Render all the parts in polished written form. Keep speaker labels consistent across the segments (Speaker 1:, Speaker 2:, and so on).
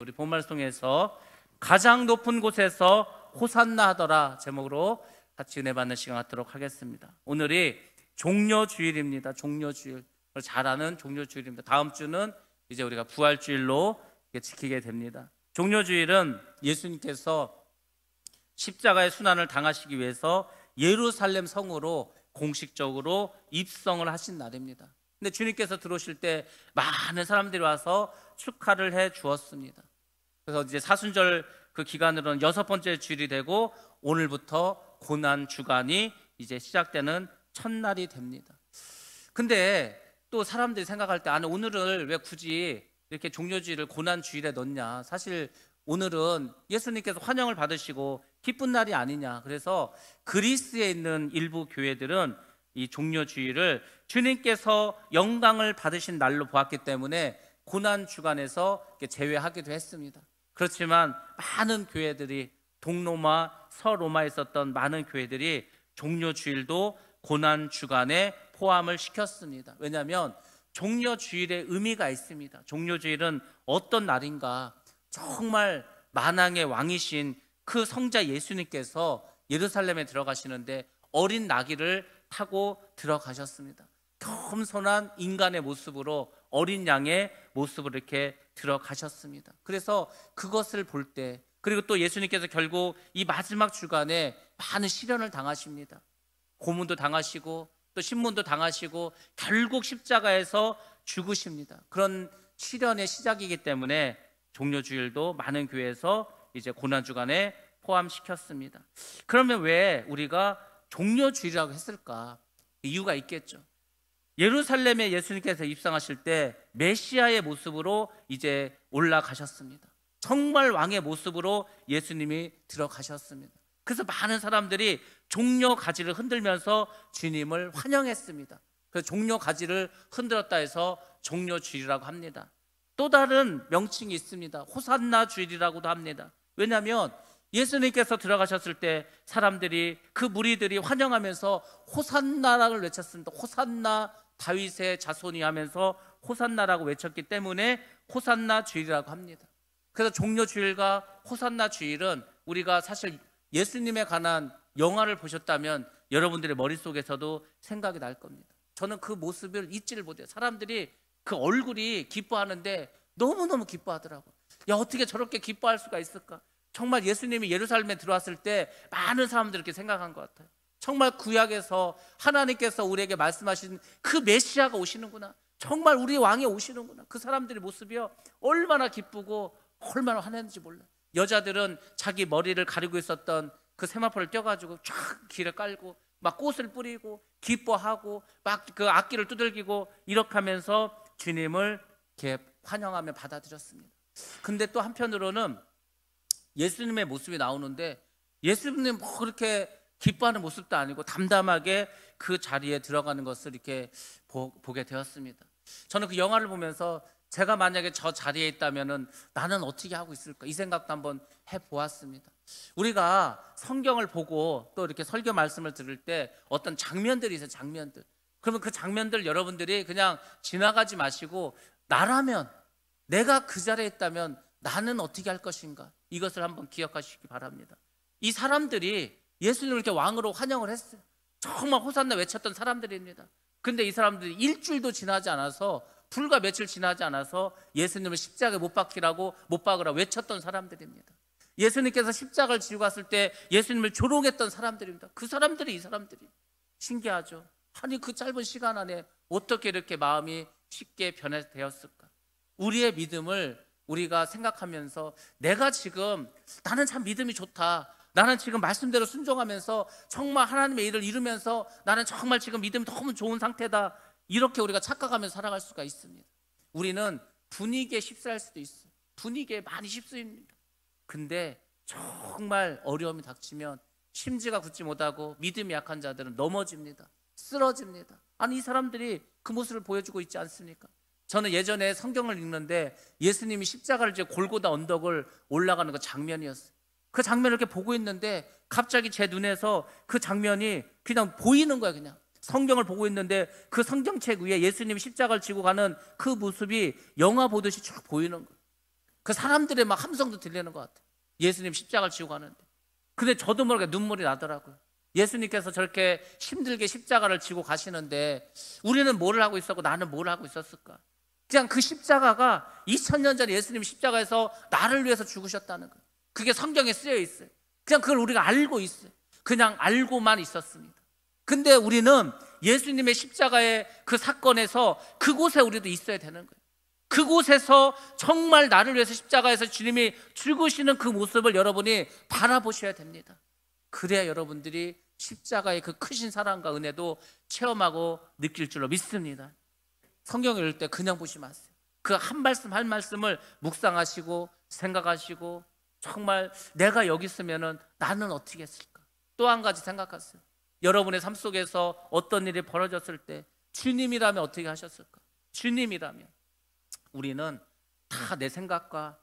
Speaker 1: 우리 본말씀에서 가장 높은 곳에서 호산나 하더라 제목으로 같이 은혜 받는 시간 갖도록 하겠습니다. 오늘이 종려주일입니다. 종려주일, 잘 아는 종려주일입니다. 다음 주는 이제 우리가 부활주일로 지키게 됩니다. 종려주일은 예수님께서 십자가의 순환을 당하시기 위해서 예루살렘 성으로 공식적으로 입성을 하신 날입니다. 근데 주님께서 들어오실 때 많은 사람들이 와서 축하를 해 주었습니다. 그래서 이제 사순절 그 기간으로는 6번째 주일이 되고 오늘부터 고난 주간이 이제 시작되는 첫날이 됩니다. 근데 또 사람들이 생각할 때 아니 오늘을 왜 굳이 이렇게 종려주일을 고난 주일에 넣냐? 사실 오늘은 예수님께서 환영을 받으시고 기쁜 날이 아니냐. 그래서 그리스에 있는 일부 교회들은 이 종려주일을 주님께서 영광을 받으신 날로 보았기 때문에 고난 주간에서 제외하기도 했습니다. 그렇지만 많은 교회들이 동로마, 서로마에 있었던 많은 교회들이 종려주일도 고난 주간에 포함을 시켰습니다. 왜냐하면 종려주일의 의미가 있습니다. 종려주일은 어떤 날인가? 정말 만왕의 왕이신 그 성자 예수님께서 예루살렘에 들어가시는데 어린 나귀를 타고 들어가셨습니다. 겸손한 인간의 모습으로 어린 양의 모습으로 이렇게 들어가셨습니다. 그래서 그것을 볼 때, 그리고 또 예수님께서 결국 이 마지막 주간에 많은 시련을 당하십니다. 고문도 당하시고 또 신문도 당하시고 결국 십자가에서 죽으십니다. 그런 시련의 시작이기 때문에 종려주일도 많은 교회에서 이제 고난주간에 포함시켰습니다. 그러면 왜 우리가 종려주일이라고 했을까? 이유가 있겠죠. 예루살렘에 예수님께서 입성하실 때 메시아의 모습으로 이제 올라가셨습니다. 정말 왕의 모습으로 예수님이 들어가셨습니다. 그래서 많은 사람들이 종려 가지를 흔들면서 주님을 환영했습니다. 그래서 종려 가지를 흔들었다 해서 종려주일이라고 합니다. 또 다른 명칭이 있습니다. 호산나 주일이라고도 합니다. 왜냐하면 예수님께서 들어가셨을 때 사람들이, 그 무리들이 환영하면서 호산나를 외쳤습니다. 호산나 다윗의 자손이 하면서 호산나라고 외쳤기 때문에 호산나 주일이라고 합니다. 그래서 종려주일과 호산나 주일은 우리가 사실 예수님에 관한 영화를 보셨다면 여러분들의 머릿속에서도 생각이 날 겁니다. 저는 그 모습을 잊지를 못해요. 사람들이 그 얼굴이 기뻐하는데 너무너무 기뻐하더라고요. 야, 어떻게 저렇게 기뻐할 수가 있을까? 정말 예수님이 예루살렘에 들어왔을 때 많은 사람들이 이렇게 생각한 것 같아요. 정말 구약에서 하나님께서 우리에게 말씀하신 그 메시아가 오시는구나, 정말 우리 왕이 오시는구나, 그 사람들의 모습이요 얼마나 기쁘고 얼마나 화냈는지 몰라요. 여자들은 자기 머리를 가리고 있었던 그 세마포를 떼어가지고 쫙 길에 깔고 막 꽃을 뿌리고 기뻐하고 막 그 악기를 두들기고 이렇게 하면서 주님을 이렇게 환영하며 받아들였습니다. 근데 또 한편으로는 예수님의 모습이 나오는데 예수님 뭐 그렇게 기뻐하는 모습도 아니고 담담하게 그 자리에 들어가는 것을 이렇게 보게 되었습니다. 저는 그 영화를 보면서 제가 만약에 저 자리에 있다면은 나는 어떻게 하고 있을까, 이 생각도 한번 해보았습니다. 우리가 성경을 보고 또 이렇게 설교 말씀을 들을 때 어떤 장면들이 있어요. 장면들. 그러면 그 장면들 여러분들이 그냥 지나가지 마시고 나라면, 내가 그 자리에 있다면 나는 어떻게 할 것인가, 이것을 한번 기억하시기 바랍니다. 이 사람들이 예수님을 이렇게 왕으로 환영을 했어요. 정말 호산나 외쳤던 사람들입니다. 근데 이 사람들이 일주일도 지나지 않아서, 불과 며칠 지나지 않아서 예수님을 십자가에 못 박으라 외쳤던 사람들입니다. 예수님께서 십자가를 지고 갔을 때 예수님을 조롱했던 사람들입니다. 그 사람들이, 이 사람들이. 신기하죠. 아니 그 짧은 시간 안에 어떻게 이렇게 마음이 쉽게 변화되었을까? 우리의 믿음을 우리가 생각하면서 내가 지금, 나는 참 믿음이 좋다, 나는 지금 말씀대로 순종하면서 정말 하나님의 일을 이루면서 나는 정말 지금 믿음이 너무 좋은 상태다, 이렇게 우리가 착각하면서 살아갈 수가 있습니다. 우리는 분위기에 휩싸일 수도 있어요. 분위기에 많이 휩쓰입니다. 근데 정말 어려움이 닥치면 심지가 굳지 못하고 믿음이 약한 자들은 넘어집니다. 쓰러집니다. 아니 이 사람들이 그 모습을 보여주고 있지 않습니까? 저는 예전에 성경을 읽는데 예수님이 십자가를 이제 골고다 언덕을 올라가는 그 장면이었어요. 그 장면을 이렇게 보고 있는데 갑자기 제 눈에서 그 장면이 그냥 보이는 거야. 그냥 성경을 보고 있는데 그 성경책 위에 예수님이 십자가를 지고 가는 그 모습이 영화 보듯이 쭉 보이는 거예요. 그 사람들의 막 함성도 들리는 것 같아요. 예수님 십자가를 지고 가는데. 근데 저도 모르게 눈물이 나더라고요. 예수님께서 저렇게 힘들게 십자가를 지고 가시는데 우리는 뭘 하고 있었고 나는 뭘 하고 있었을까? 그냥 그 십자가가 2000년 전에 예수님 십자가에서 나를 위해서 죽으셨다는 거예요. 그게 성경에 쓰여 있어요. 그냥 그걸 우리가 알고 있어요. 그냥 알고만 있었습니다. 근데 우리는 예수님의 십자가의 그 사건에서 그곳에 우리도 있어야 되는 거예요. 그곳에서 정말 나를 위해서 십자가에서 주님이 죽으시는 그 모습을 여러분이 바라보셔야 됩니다. 그래야 여러분들이 십자가의 그 크신 사랑과 은혜도 체험하고 느낄 줄로 믿습니다. 성경을 읽을 때 그냥 보지 마세요. 그 한 말씀 한 말씀을 묵상하시고 생각하시고 정말 내가 여기 있으면 나는 어떻게 했을까? 또 한 가지 생각하세요. 여러분의 삶 속에서 어떤 일이 벌어졌을 때 주님이라면 어떻게 하셨을까? 주님이라면 우리는 다 내 생각과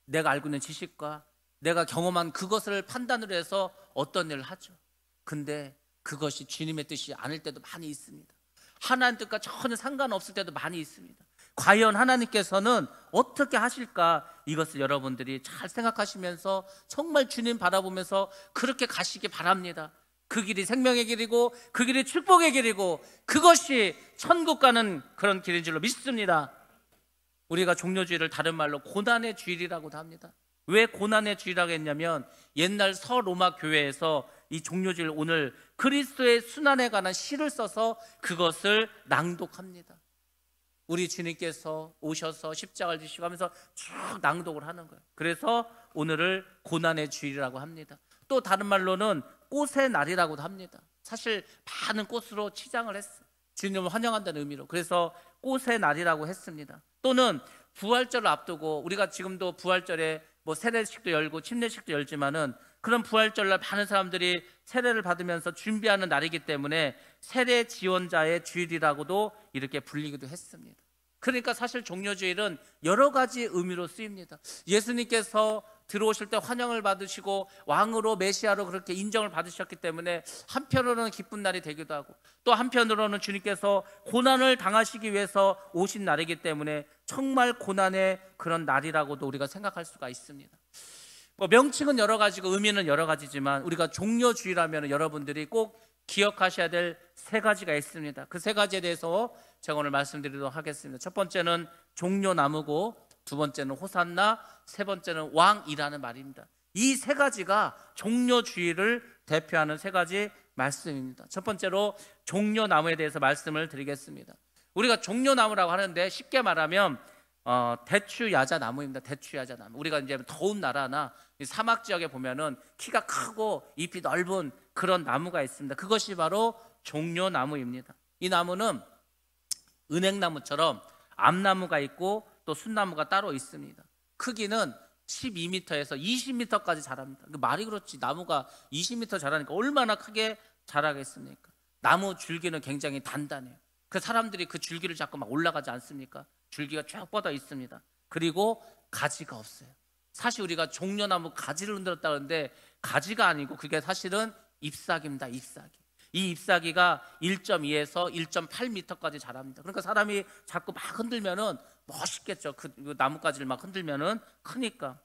Speaker 1: 내가 알고 있는 지식과 내가 경험한 그것을 판단으로 해서 어떤 일을 하죠. 근데 그것이 주님의 뜻이 아닐 때도 많이 있습니다. 하나님 뜻과 전혀 상관없을 때도 많이 있습니다. 과연 하나님께서는 어떻게 하실까? 이것을 여러분들이 잘 생각하시면서 정말 주님 바라보면서 그렇게 가시기 바랍니다. 그 길이 생명의 길이고 그 길이 축복의 길이고 그것이 천국 가는 그런 길인 줄로 믿습니다. 우리가 종료주일을 다른 말로 고난의 주일이라고도 합니다. 왜 고난의 주일이라고 했냐면 옛날 서로마 교회에서 이 종료주일 오늘 그리스도의 순환에 관한 시를 써서 그것을 낭독합니다. 우리 주님께서 오셔서 십자가를 지시고 하면서 쭉 낭독을 하는 거예요. 그래서 오늘을 고난의 주일이라고 합니다. 또 다른 말로는 꽃의 날이라고도 합니다. 사실 많은 꽃으로 치장을 했어요. 주님을 환영한다는 의미로. 그래서 꽃의 날이라고 했습니다. 또는 부활절을 앞두고 우리가 지금도 부활절에 뭐 세례식도 열고 침례식도 열지만은 그런 부활절날 많은 사람들이 세례를 받으면서 준비하는 날이기 때문에 세례 지원자의 주일이라고도 이렇게 불리기도 했습니다. 그러니까 사실 종료주일은 여러 가지 의미로 쓰입니다. 예수님께서 들어오실 때 환영을 받으시고 왕으로 메시아로 그렇게 인정을 받으셨기 때문에 한편으로는 기쁜 날이 되기도 하고 또 한편으로는 주님께서 고난을 당하시기 위해서 오신 날이기 때문에 정말 고난의 그런 날이라고도 우리가 생각할 수가 있습니다. 뭐 명칭은 여러 가지고 의미는 여러 가지지만 우리가 종료주일하면 여러분들이 꼭 기억하셔야 될 세 가지가 있습니다. 그 세 가지에 대해서 제가 오늘 말씀드리도록 하겠습니다. 첫 번째는 종려나무고 두 번째는 호산나, 세 번째는 왕이라는 말입니다. 이 세 가지가 종려주일을 대표하는 세 가지 말씀입니다. 첫 번째로 종려나무에 대해서 말씀을 드리겠습니다. 우리가 종려나무라고 하는데 쉽게 말하면 대추야자나무입니다. 대추야자나무. 우리가 이제 더운 나라나 사막 지역에 보면은 키가 크고 잎이 넓은 그런 나무가 있습니다. 그것이 바로 종려나무입니다. 이 나무는 은행나무처럼 암나무가 있고 또 순나무가 따로 있습니다. 크기는 12m에서 20m까지 자랍니다. 말이 그렇지 나무가 20m 자라니까 얼마나 크게 자라겠습니까? 나무 줄기는 굉장히 단단해요. 그 사람들이 그 줄기를 잡고 막 올라가지 않습니까? 줄기가 쭉 뻗어 있습니다. 그리고 가지가 없어요. 사실 우리가 종려나무 가지를 흔들었다 그러는데 가지가 아니고 그게 사실은 잎사귀입니다. 잎사귀. 이 잎사귀가 1.2에서 1.8m까지 자랍니다. 그러니까 사람이 자꾸 막 흔들면은 멋있겠죠. 그 나뭇가지를 막 흔들면은 크니까.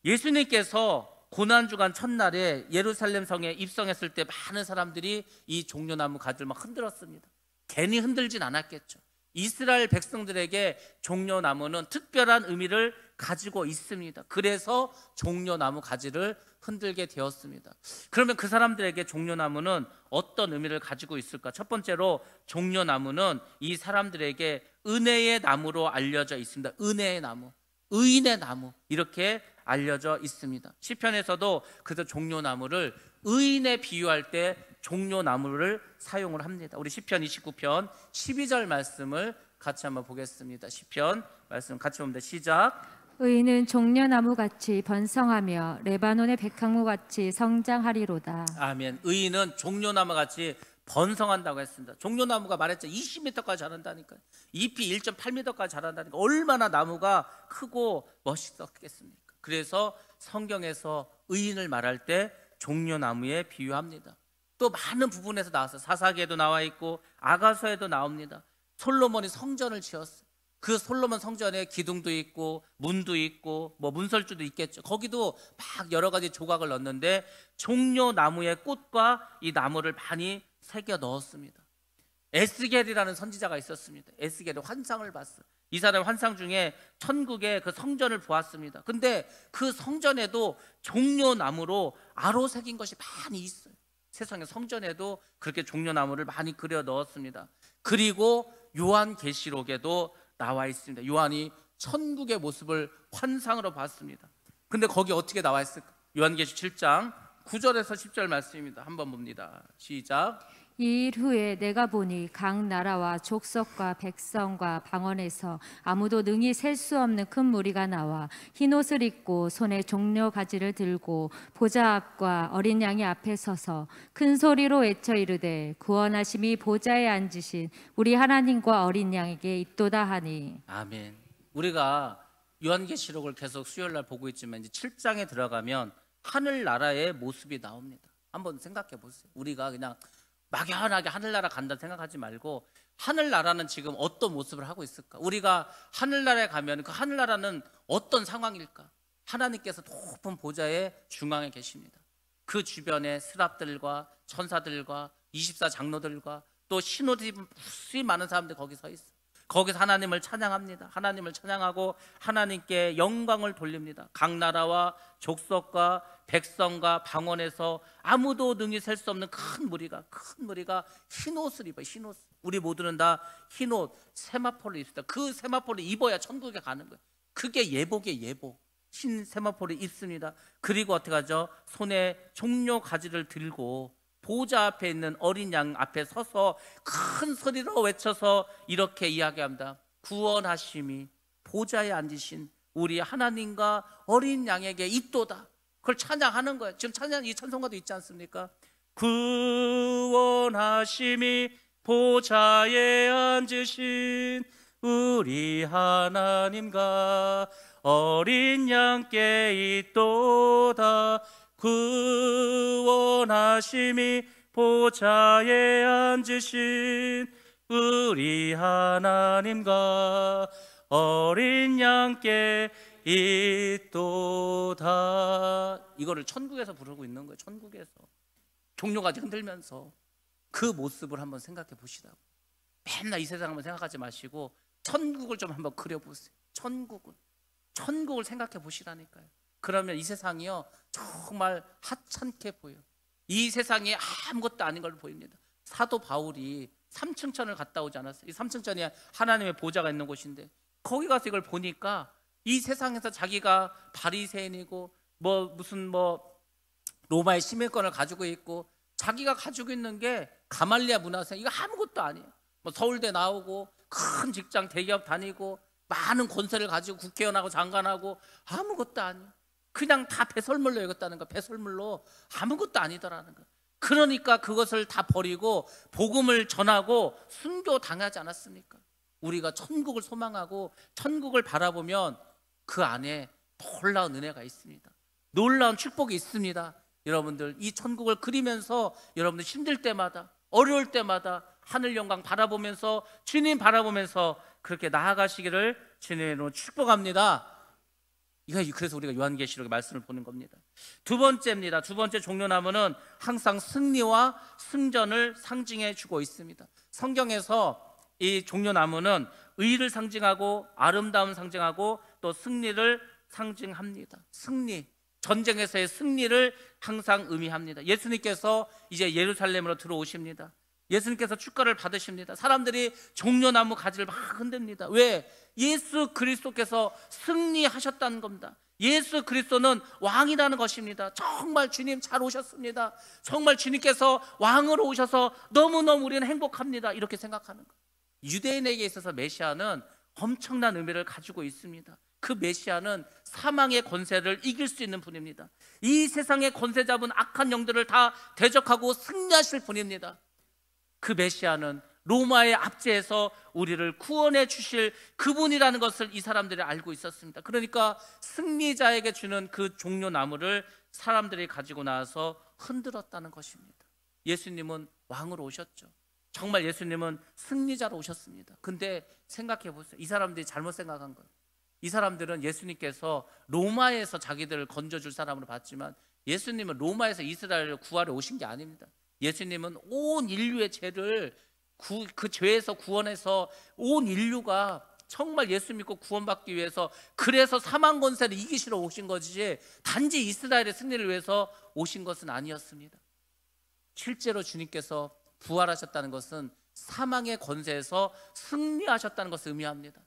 Speaker 1: 예수님께서 고난주간 첫날에 예루살렘 성에 입성했을 때 많은 사람들이 이 종려나무 가지를 막 흔들었습니다. 괜히 흔들진 않았겠죠. 이스라엘 백성들에게 종려나무는 특별한 의미를 가지고 있습니다. 그래서 종려나무 가지를 흔들게 되었습니다. 그러면 그 사람들에게 종려나무는 어떤 의미를 가지고 있을까? 첫 번째로 종려나무는 이 사람들에게 은혜의 나무로 알려져 있습니다. 은혜의 나무, 의인의 나무 이렇게 알려져 있습니다. 시편에서도 그래서 종려나무를 의인에 비유할 때 종려나무를 사용을 합니다. 우리 시편 29편 12절 말씀을 같이 한번 보겠습니다. 시편 말씀 같이 봅니다. 시작.
Speaker 2: 의인은 종려나무같이 번성하며 레바논의 백향목같이 성장하리로다.
Speaker 1: 아멘. 의인은 종려나무같이 번성한다고 했습니다. 종려나무가 말했죠. 20m까지 자란다니까요. 잎이 1.8m까지 자란다니까 얼마나 나무가 크고 멋있었겠습니까? 그래서 성경에서 의인을 말할 때 종려나무에 비유합니다. 또 많은 부분에서 나왔어요. 사사기에도 나와 있고 아가서에도 나옵니다. 솔로몬이 성전을 지었어요. 그 솔로몬 성전에 기둥도 있고 문도 있고 뭐 문설주도 있겠죠. 거기도 막 여러 가지 조각을 넣었는데 종려 나무의 꽃과 이 나무를 많이 새겨 넣었습니다. 에스겔이라는 선지자가 있었습니다. 에스겔이 환상을 봤어요. 이 사람 환상 중에 천국의 그 성전을 보았습니다. 근데 그 성전에도 종려나무로 아로 새긴 것이 많이 있어요. 세상에 성전에도 그렇게 종려나무를 많이 그려 넣었습니다. 그리고 요한계시록에도 나와 있습니다. 요한이 천국의 모습을 환상으로 봤습니다. 근데 거기 어떻게 나와 있을까? 요한계시 7장 9절에서 10절 말씀입니다. 한번 봅니다. 시작.
Speaker 2: 이 일 후에 내가 보니 각 나라와 족속과 백성과 방언에서 아무도 능히 셀 수 없는 큰 무리가 나와 흰 옷을 입고 손에 종려 가지를 들고 보좌 앞과 어린 양의 앞에 서서 큰 소리로 외쳐 이르되 구원하심이 보좌에 앉으신 우리 하나님과 어린 양에게 있도다 하니.
Speaker 1: 아멘. 우리가 요한계시록을 계속 수요일날 보고 있지만 이제 7장에 들어가면 하늘나라의 모습이 나옵니다. 한번 생각해 보세요. 우리가 그냥 막연하게 하늘나라 간다 생각하지 말고 하늘나라는 지금 어떤 모습을 하고 있을까? 우리가 하늘나라에 가면 그 하늘나라는 어떤 상황일까? 하나님께서 높은 보좌의 중앙에 계십니다. 그 주변에 스랍들과 천사들과 24 장로들과 또 흰옷 입은 수히 많은 사람들이 거기 서 있어요. 거기서 하나님을 찬양합니다. 하나님을 찬양하고 하나님께 영광을 돌립니다. 각 나라와 족속과 백성과 방언에서 아무도 능히 셀 수 없는 큰 무리가 흰옷을 입어요. 흰옷. 우리 모두는 다 흰옷 세마포를 입습니다. 그 세마포를 입어야 천국에 가는 거예요. 그게 예복의 예복. 흰 세마포를 입습니다. 그리고 어떻게 하죠? 손에 종려 가지를 들고 보좌 앞에 있는 어린 양 앞에 서서 큰 소리로 외쳐서 이렇게 이야기합니다. 구원하심이 보좌에 앉으신 우리 하나님과 어린 양에게 있도다. 그걸 찬양하는 거예요. 지금 찬양 이 찬송가도 있지 않습니까? 구원하심이 보좌에 앉으신 우리 하나님과 어린 양께 있도다. 구원하심이 보좌에 앉으신 우리 하나님과 어린 양께 있도다. 이거를 천국에서 부르고 있는 거예요. 천국에서 종려가지 흔들면서 그 모습을 한번 생각해 보시라고. 맨날 이 세상 한번 생각하지 마시고 천국을 좀 한번 그려보세요. 천국을 생각해 보시라니까요. 그러면 이 세상이요 정말 하찮게 보여. 이 세상이 아무것도 아닌 걸로 보입니다. 사도 바울이 삼층천을 갔다 오지 않았어요? 이 삼층천이 하나님의 보좌가 있는 곳인데 거기 가서 이걸 보니까 이 세상에서 자기가 바리새인이고 무슨 로마의 시민권을 가지고 있고 자기가 가지고 있는 게 가말리아 문화생 이거 아무것도 아니에요. 서울대 나오고 큰 직장 대기업 다니고 많은 권세를 가지고 국회의원하고 장관하고 아무것도 아니에요. 그냥 다 배설물로 여겼다는 거. 배설물로 아무것도 아니더라는 거. 그러니까 그것을 다 버리고 복음을 전하고 순교 당하지 않았습니까? 우리가 천국을 소망하고 천국을 바라보면 그 안에 놀라운 은혜가 있습니다. 놀라운 축복이 있습니다. 여러분들 이 천국을 그리면서 여러분들 힘들 때마다 어려울 때마다 하늘 영광 바라보면서 주님 바라보면서 그렇게 나아가시기를 주님으로 축복합니다. 그래서 우리가 요한계시록의 말씀을 보는 겁니다. 두 번째입니다. 두 번째 종려나무는 항상 승리와 승전을 상징해 주고 있습니다. 성경에서 이 종려나무는 의를 상징하고 아름다움 상징하고 또 승리를 상징합니다. 승리, 전쟁에서의 승리를 항상 의미합니다. 예수님께서 이제 예루살렘으로 들어오십니다. 예수님께서 축가를 받으십니다. 사람들이 종려나무 가지를 막 흔듭니다. 왜? 예수 그리스도께서 승리하셨다는 겁니다. 예수 그리스도는 왕이라는 것입니다. 정말 주님 잘 오셨습니다. 정말 주님께서 왕으로 오셔서 너무너무 우리는 행복합니다. 이렇게 생각하는 거예요. 유대인에게 있어서 메시아는 엄청난 의미를 가지고 있습니다. 그 메시아는 사망의 권세를 이길 수 있는 분입니다. 이 세상의 권세 잡은 악한 영들을 다 대적하고 승리하실 분입니다. 그 메시아는 로마의 압제에서 우리를 구원해 주실 그분이라는 것을 이 사람들이 알고 있었습니다. 그러니까 승리자에게 주는 그 종려나무를 사람들이 가지고 나와서 흔들었다는 것입니다. 예수님은 왕으로 오셨죠. 정말 예수님은 승리자로 오셨습니다. 근데 생각해 보세요. 이 사람들이 잘못 생각한 거예요. 이 사람들은 예수님께서 로마에서 자기들을 건져줄 사람으로 봤지만 예수님은 로마에서 이스라엘을 구하러 오신 게 아닙니다. 예수님은 온 인류의 죄를 그 죄에서 구원해서 온 인류가 정말 예수 믿고 구원받기 위해서, 그래서 사망 권세를 이기시러 오신 거지 단지 이스라엘의 승리를 위해서 오신 것은 아니었습니다. 실제로 주님께서 부활하셨다는 것은 사망의 권세에서 승리하셨다는 것을 의미합니다.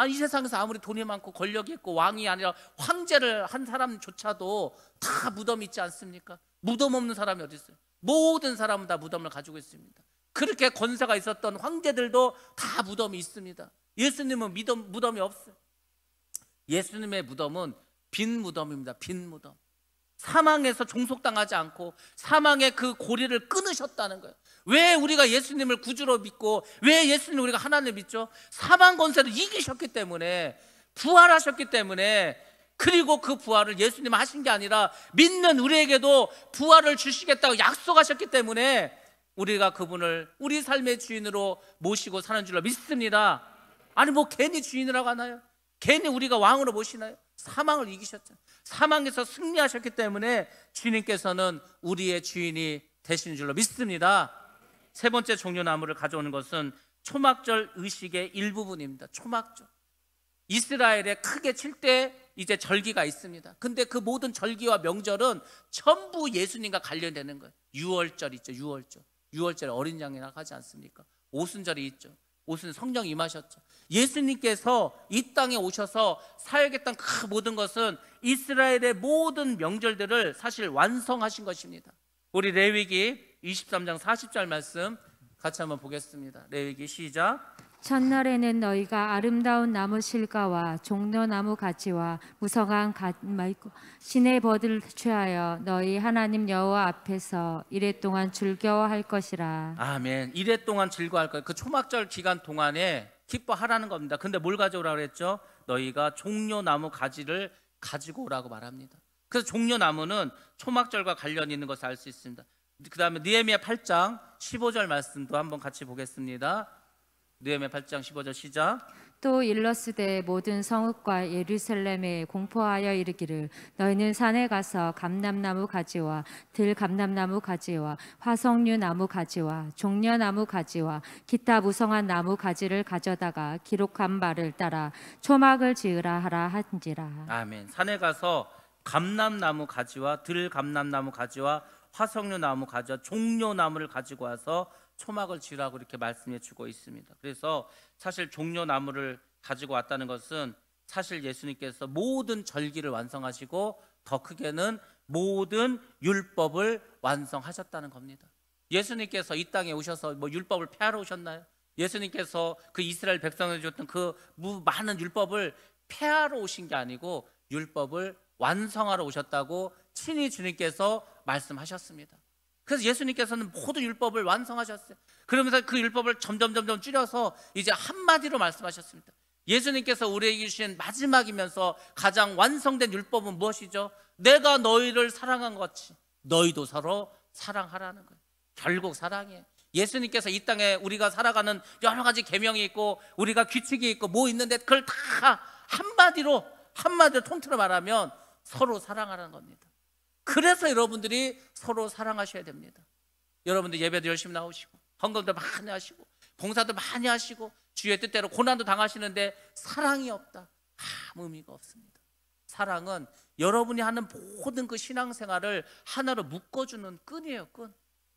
Speaker 1: 이 세상에서 아무리 돈이 많고 권력이 있고 왕이 아니라 황제를 한 사람조차도 다 무덤이 있지 않습니까? 무덤 없는 사람이 어디 있어요? 모든 사람은 다 무덤을 가지고 있습니다. 그렇게 권세가 있었던 황제들도 다 무덤이 있습니다. 예수님은 무덤이 없어요. 예수님의 무덤은 빈 무덤입니다. 빈 무덤. 사망에서 종속당하지 않고 사망의 그 고리를 끊으셨다는 거예요. 왜 우리가 예수님을 구주로 믿고 왜 예수님을 우리가 하나님을 믿죠? 사망 권세를 이기셨기 때문에, 부활하셨기 때문에, 그리고 그 부활을 예수님 하신 게 아니라 믿는 우리에게도 부활을 주시겠다고 약속하셨기 때문에 우리가 그분을 우리 삶의 주인으로 모시고 사는 줄로 믿습니다. 아니 뭐 괜히 주인이라고 하나요? 괜히 우리가 왕으로 모시나요? 사망을 이기셨잖아요. 사망에서 승리하셨기 때문에 주님께서는 우리의 주인이 되시는 줄로 믿습니다. 세 번째 종려나무를 가져오는 것은 초막절 의식의 일부분입니다. 초막절. 이스라엘에 크게 7대 이제 절기가 있습니다. 근데 그 모든 절기와 명절은 전부 예수님과 관련되는 거예요. 유월절 있죠. 유월절에 어린 양이라고 하지 않습니까? 오순절이 있죠. 오순 성령 임하셨죠. 예수님께서 이 땅에 오셔서 사역했던 그 모든 것은 이스라엘의 모든 명절들을 사실 완성하신 것입니다. 우리 레위기 23장 40절 말씀 같이 한번 보겠습니다. 레위기 시작.
Speaker 2: 첫날에는 너희가 아름다운 나무 실과와 종려나무 가지와 무성한 신의 벗을 취하여 너희 하나님 여호와 앞에서 이레 동안 즐거워할 것이라.
Speaker 1: 아멘. 이레 동안 즐거워할 거예요. 그 초막절 기간 동안에 기뻐하라는 겁니다. 근데 뭘 가져오라고 그랬죠? 너희가 종려나무 가지를 가지고 오라고 말합니다. 그래서 종려나무는 초막절과 관련이 있는 것을 알 수 있습니다. 그 다음에 느헤미야 8장 15절 말씀도 한번 같이 보겠습니다. 느헤미야 8장 15절 시작.
Speaker 2: 또 일러스되 모든 성읍과 예루살렘에 공포하여 이르기를 너희는 산에 가서 감람나무 가지와 들감람나무 가지와 화석류 나무 가지와 종려나무 가지와 기타 무성한 나무 가지를 가져다가 기록한 바를 따라 초막을 지으라 하라 한지라.
Speaker 1: 아멘. 산에 가서 감람나무 가지와 들감람나무 가지와 화석류 나무 가지와 종려나무를 가지고 와서 초막을 지으라고 이렇게 말씀해 주고 있습니다. 그래서 사실 종려나무를 가지고 왔다는 것은 사실 예수님께서 모든 절기를 완성하시고 더 크게는 모든 율법을 완성하셨다는 겁니다. 예수님께서 이 땅에 오셔서 뭐 율법을 폐하러 오셨나요? 예수님께서 그 이스라엘 백성을 줬던 그 많은 율법을 폐하러 오신 게 아니고 율법을 완성하러 오셨다고 친히 주님께서 말씀하셨습니다. 그래서 예수님께서는 모든 율법을 완성하셨어요. 그러면서 그 율법을 점점 줄여서 이제 한마디로 말씀하셨습니다. 예수님께서 우리에게 주신 마지막이면서 가장 완성된 율법은 무엇이죠? 내가 너희를 사랑한 것 같이 너희도 서로 사랑하라는 거예요. 결국 사랑이에요. 예수님께서 이 땅에 우리가 살아가는 여러 가지 계명이 있고 우리가 규칙이 있고 뭐 있는데 그걸 다 한마디로 통틀어 말하면 서로 사랑하라는 겁니다. 그래서 여러분들이 서로 사랑하셔야 됩니다. 여러분들 예배도 열심히 나오시고 헌금도 많이 하시고 봉사도 많이 하시고 주의 뜻대로 고난도 당하시는데 사랑이 없다, 아무 의미가 없습니다. 사랑은 여러분이 하는 모든 그 신앙생활을 하나로 묶어주는 끈이에요. 끈.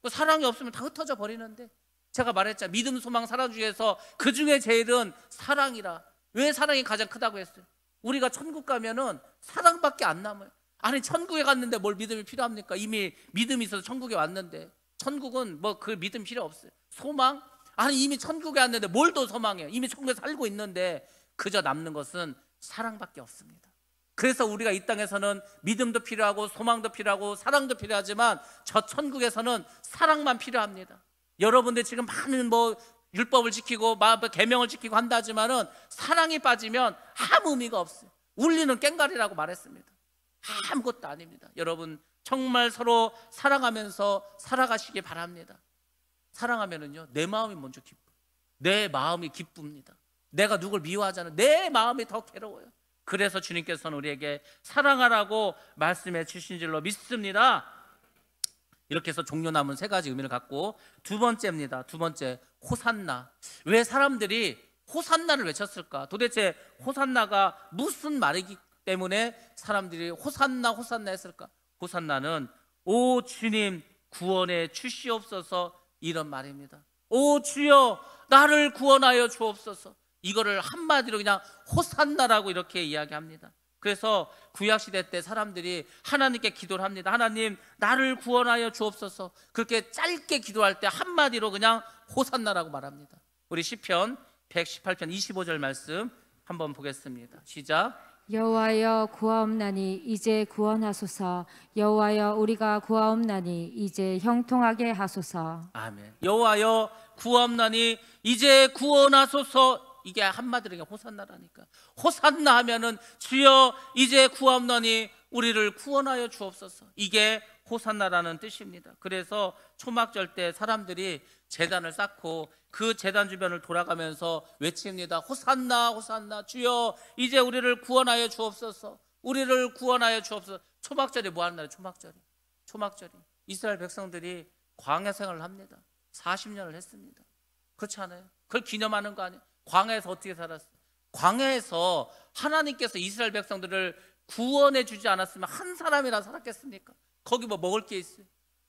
Speaker 1: 사랑이 없으면 다 흩어져 버리는데, 제가 말했잖아요. 믿음, 소망, 사랑 중에서 그 중에 제일은 사랑이라. 왜 사랑이 가장 크다고 했어요? 우리가 천국 가면은 사랑밖에 안 남아요. 아니 천국에 갔는데 뭘 믿음이 필요합니까? 이미 믿음이 있어서 천국에 왔는데. 천국은 뭐 그 믿음 필요 없어요. 소망? 아니 이미 천국에 왔는데 뭘 더 소망해요? 이미 천국에 살고 있는데. 그저 남는 것은 사랑밖에 없습니다. 그래서 우리가 이 땅에서는 믿음도 필요하고 소망도 필요하고 사랑도 필요하지만 저 천국에서는 사랑만 필요합니다. 여러분들 지금 많은 뭐 율법을 지키고 계명을 지키고 한다지만은 사랑이 빠지면 아무 의미가 없어요. 울리는 꽹과리라고 말했습니다. 아무것도 아닙니다. 여러분 정말 서로 사랑하면서 살아가시기 바랍니다. 사랑하면은요, 내 마음이 먼저 기뻐. 내 마음이 기쁩니다. 내가 누굴 미워하잖아요. 내 마음이 더 괴로워요. 그래서 주님께서는 우리에게 사랑하라고 말씀해 주신 줄로 믿습니다. 이렇게 해서 종려 남은 세 가지 의미를 갖고 두 번째입니다. 두 번째, 호산나. 왜 사람들이 호산나를 외쳤을까? 도대체 호산나가 무슨 말이기 때문에 사람들이 호산나 호산나 했을까? 호산나는 오 주님 구원해 주시옵소서, 이런 말입니다. 오 주여 나를 구원하여 주옵소서. 이거를 한마디로 그냥 호산나라고 이렇게 이야기합니다. 그래서 구약시대 때 사람들이 하나님께 기도를 합니다. 하나님 나를 구원하여 주옵소서. 그렇게 짧게 기도할 때 한마디로 그냥 호산나라고 말합니다. 우리 시편 118편 25절 말씀 한번 보겠습니다. 시작.
Speaker 2: 여호와여 구하옵나니 이제 구원하소서. 여호와여 우리가 구하옵나니 이제 형통하게 하소서.
Speaker 1: 아멘. 여호와여 구하옵나니 이제 구원하소서. 이게 한마디로 호산나라니까. 호산나 하면은 주여 이제 구하옵나니 우리를 구원하여 주옵소서. 이게 호산나라는 뜻입니다. 그래서 초막절 때 사람들이 제단을 쌓고 그 제단 주변을 돌아가면서 외칩니다. 호산나 호산나 주여 이제 우리를 구원하여 주옵소서. 우리를 구원하여 주옵소서. 초막절이 뭐 하는 날이에요? 초막절이 이스라엘 백성들이 광야 생활을 합니다. 40년을 했습니다. 그렇지 않아요? 그걸 기념하는 거 아니에요? 광야에서 어떻게 살았어요? 광야에서 하나님께서 이스라엘 백성들을 구원해 주지 않았으면 한 사람이나 살았겠습니까? 거기 뭐 먹을 게 있어요?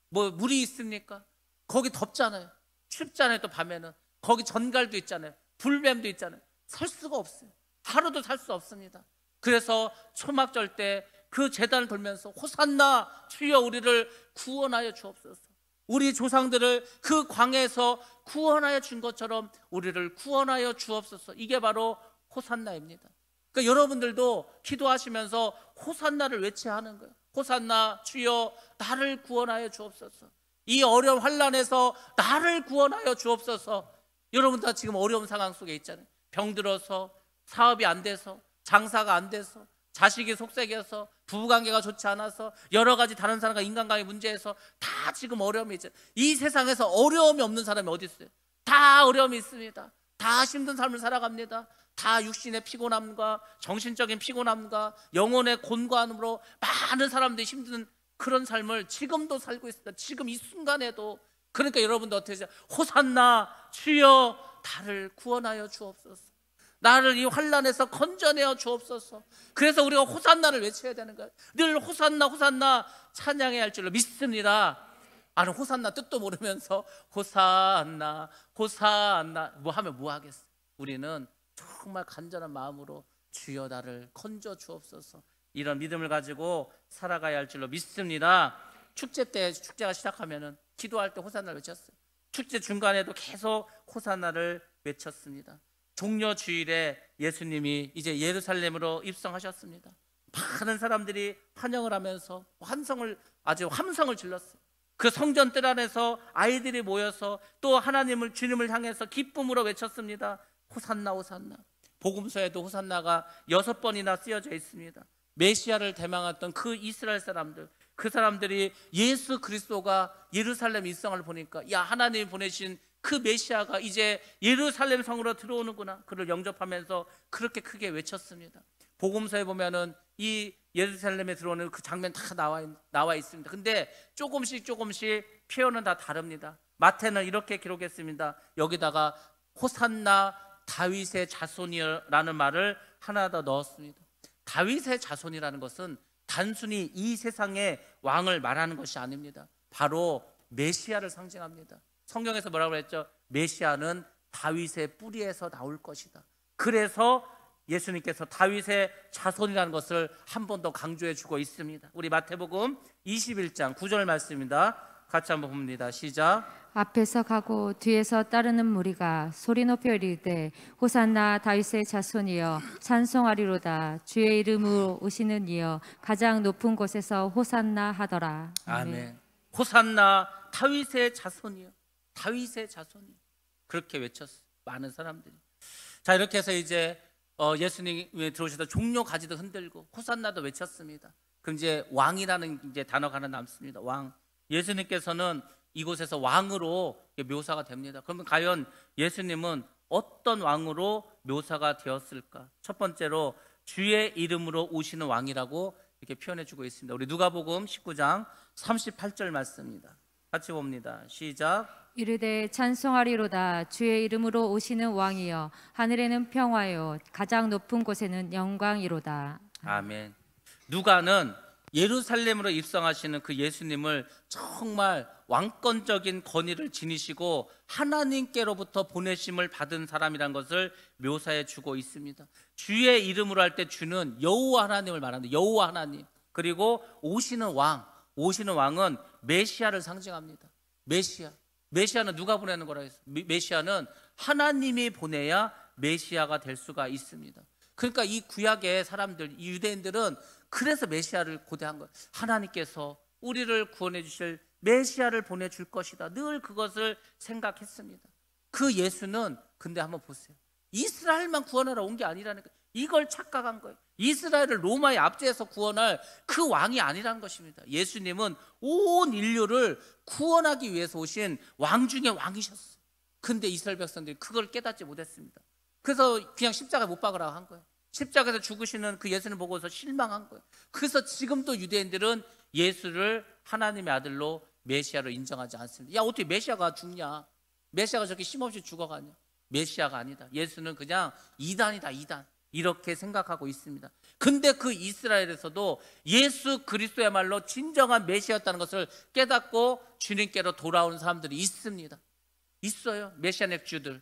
Speaker 1: 뭐 물이 있습니까? 거기 덥잖아요. 춥잖아요. 또 밤에는 거기 전갈도 있잖아요. 불뱀도 있잖아요. 살 수가 없어요. 하루도 살 수 없습니다. 그래서 초막절 때 그 제단을 돌면서 호산나 주여 우리를 구원하여 주옵소서. 우리 조상들을 그 광야에서 구원하여 준 것처럼 우리를 구원하여 주옵소서. 이게 바로 호산나입니다. 그러니까 여러분들도 기도하시면서 호산나를 외쳐야 하는 거예요. 호산나 주여 나를 구원하여 주옵소서. 이 어려운 환난에서 나를 구원하여 주옵소서. 여러분 다 지금 어려운 상황 속에 있잖아요. 병들어서, 사업이 안 돼서, 장사가 안 돼서, 자식이 속썩여서, 부부관계가 좋지 않아서, 여러 가지 다른 사람과 인간관계 문제에서 다 지금 어려움이 있잖아요. 이 세상에서 어려움이 없는 사람이 어디 있어요? 다 어려움이 있습니다. 다 힘든 삶을 살아갑니다. 다 육신의 피곤함과 정신적인 피곤함과 영혼의 곤고함으로 많은 사람들이 힘든 그런 삶을 지금도 살고 있습니다. 지금 이 순간에도. 그러니까 여러분도 어떻게 하세요? 호산나 주여 나를 구원하여 주옵소서. 나를 이 환난에서 건져내어 주옵소서. 그래서 우리가 호산나를 외쳐야 되는 거예요. 늘 호산나 호산나 찬양해야 할 줄로 믿습니다. 아는 호산나 뜻도 모르면서 호산나 호산나 뭐 하면 뭐 하겠어. 우리는 정말 간절한 마음으로 주여 나를 건져 주옵소서, 이런 믿음을 가지고 살아가야 할 줄로 믿습니다. 축제 때 축제가 시작하면은 기도할 때 호산나를 외쳤어요. 축제 중간에도 계속 호산나를 외쳤습니다. 종려 주일에 예수님이 이제 예루살렘으로 입성하셨습니다. 많은 사람들이 환영을 하면서 아주 함성을 질렀어요. 그 성전 뜰 안에서 아이들이 모여서 또 하나님을 주님을 향해서 기쁨으로 외쳤습니다. 호산나 호산나. 복음서에도 호산나가 6번이나 쓰여져 있습니다. 메시아를 대망했던 그 이스라엘 사람들, 그 사람들이 예수 그리스도가 예루살렘 입성을 보니까 야 하나님이 보내신 그 메시아가 이제 예루살렘 성으로 들어오는구나. 그를 영접하면서 그렇게 크게 외쳤습니다. 복음서에 보면은 이 예루살렘에 들어오는 그 장면 다 나와 있습니다. 근데 조금씩 표현은 다 다릅니다. 마태는 이렇게 기록했습니다. 여기다가 호산나 다윗의 자손이라는 말을 하나 더 넣었습니다. 다윗의 자손이라는 것은 단순히 이 세상의 왕을 말하는 것이 아닙니다. 바로 메시아를 상징합니다. 성경에서 뭐라고 했죠? 메시아는 다윗의 뿌리에서 나올 것이다. 그래서 예수님께서 다윗의 자손이라는 것을 한 번 더 강조해 주고 있습니다. 우리 마태복음 21장 9절 말씀입니다. 같이 한번 봅니다. 시작.
Speaker 2: 앞에서 가고 뒤에서 따르는 무리가 소리 높여 이르되 호산나 다윗의 자손이여 찬송하리로다. 주의 이름으로 오시는 이여 가장 높은 곳에서 호산나 하더라.
Speaker 1: 아멘. 호산나 다윗의 자손이여, 다윗의 자손이여, 그렇게 외쳤어요. 많은 사람들이. 자, 이렇게 해서 이제 예수님이 들어오셔서 종려 가지도 흔들고 호산나도 외쳤습니다. 그럼 이제 왕이라는 이제 단어가 하나 남습니다. 왕. 예수님께서는 이곳에서 왕으로 묘사가 됩니다. 그러면 과연 예수님은 어떤 왕으로 묘사가 되었을까? 첫 번째로 주의 이름으로 오시는 왕이라고 이렇게 표현해 주고 있습니다. 우리 누가복음 19장 38절 말씀입니다. 같이 봅니다. 시작.
Speaker 2: 이르되 찬송하리로다 주의 이름으로 오시는 왕이여 하늘에는 평화요 가장 높은 곳에는 영광이로다.
Speaker 1: 아멘. 누가는 예루살렘으로 입성하시는 그 예수님을 정말 왕권적인 권위를 지니시고 하나님께로부터 보내심을 받은 사람이란 것을 묘사해 주고 있습니다. 주의 이름으로 할 때 주는 여호와 하나님을 말합니다. 여호와 하나님. 그리고 오시는 왕은 메시아를 상징합니다. 메시아는 누가 보내는 거라고 했어요? 메시아는 하나님이 보내야 메시아가 될 수가 있습니다. 그러니까 이 구약의 사람들, 이 유대인들은 그래서 메시아를 고대한 거예요. 하나님께서 우리를 구원해 주실 메시아를 보내줄 것이다. 늘 그것을 생각했습니다. 그 예수는 근데 한번 보세요. 이스라엘만 구원하러 온 게 아니라니까. 이걸 착각한 거예요. 이스라엘을 로마의 압제해서 구원할 그 왕이 아니라는 것입니다. 예수님은 온 인류를 구원하기 위해서 오신 왕 중에 왕이셨어요. 근데 이스라엘 백성들이 그걸 깨닫지 못했습니다. 그래서 그냥 십자가에 못 박으라고 한 거예요. 십자가에서 죽으시는 그 예수님 보고서 실망한 거예요. 그래서 지금도 유대인들은 예수를 하나님의 아들로 메시아로 인정하지 않습니다. 야, 어떻게 메시아가 죽냐? 메시아가 저렇게 힘없이 죽어가냐? 메시아가 아니다. 예수는 그냥 이단이다, 이단. 이렇게 생각하고 있습니다. 근데 그 이스라엘에서도 예수 그리스도야말로 진정한 메시아였다는 것을 깨닫고 주님께로 돌아오는 사람들이 있습니다. 있어요. 메시아닉 주들.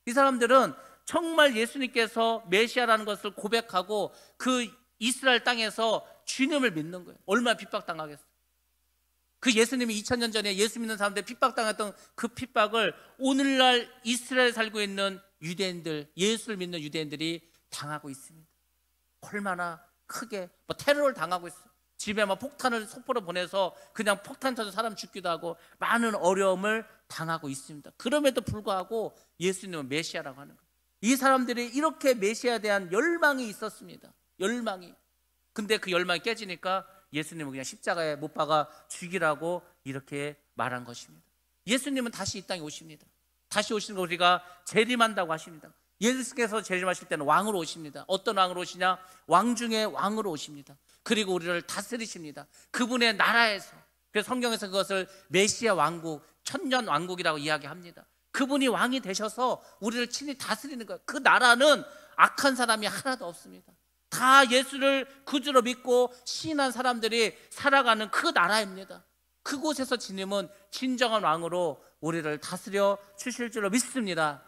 Speaker 1: 이 사람들은 정말 예수님께서 메시아라는 것을 고백하고 그 이스라엘 땅에서 주님을 믿는 거예요. 얼마나 핍박당하겠어요. 그 예수님이 2000년 전에 예수 믿는 사람들 핍박당했던 그 핍박을 오늘날 이스라엘에 살고 있는 유대인들, 예수를 믿는 유대인들이 당하고 있습니다. 얼마나 크게 테러를 당하고 있어요. 집에 막 폭탄을 소포로 보내서 그냥 폭탄 터져 사람 죽기도 하고 많은 어려움을 당하고 있습니다. 그럼에도 불구하고 예수님은 메시아라고 하는 거예요. 이 사람들이 이렇게 메시아에 대한 열망이 있었습니다. 열망이. 근데 그 열망이 깨지니까 예수님은 그냥 십자가에 못 박아 죽이라고 이렇게 말한 것입니다. 예수님은 다시 이 땅에 오십니다. 다시 오시는 거 우리가 재림한다고 하십니다. 예수께서 재림하실 때는 왕으로 오십니다. 어떤 왕으로 오시냐? 왕 중에 왕으로 오십니다. 그리고 우리를 다스리십니다. 그분의 나라에서. 그래서 성경에서 그것을 메시아 왕국, 천년 왕국이라고 이야기합니다. 그분이 왕이 되셔서 우리를 친히 다스리는 거예요. 그 나라는 악한 사람이 하나도 없습니다. 다 예수를 구주로 믿고 신한 사람들이 살아가는 그 나라입니다. 그곳에서 주님은 진정한 왕으로 우리를 다스려 주실 줄로 믿습니다.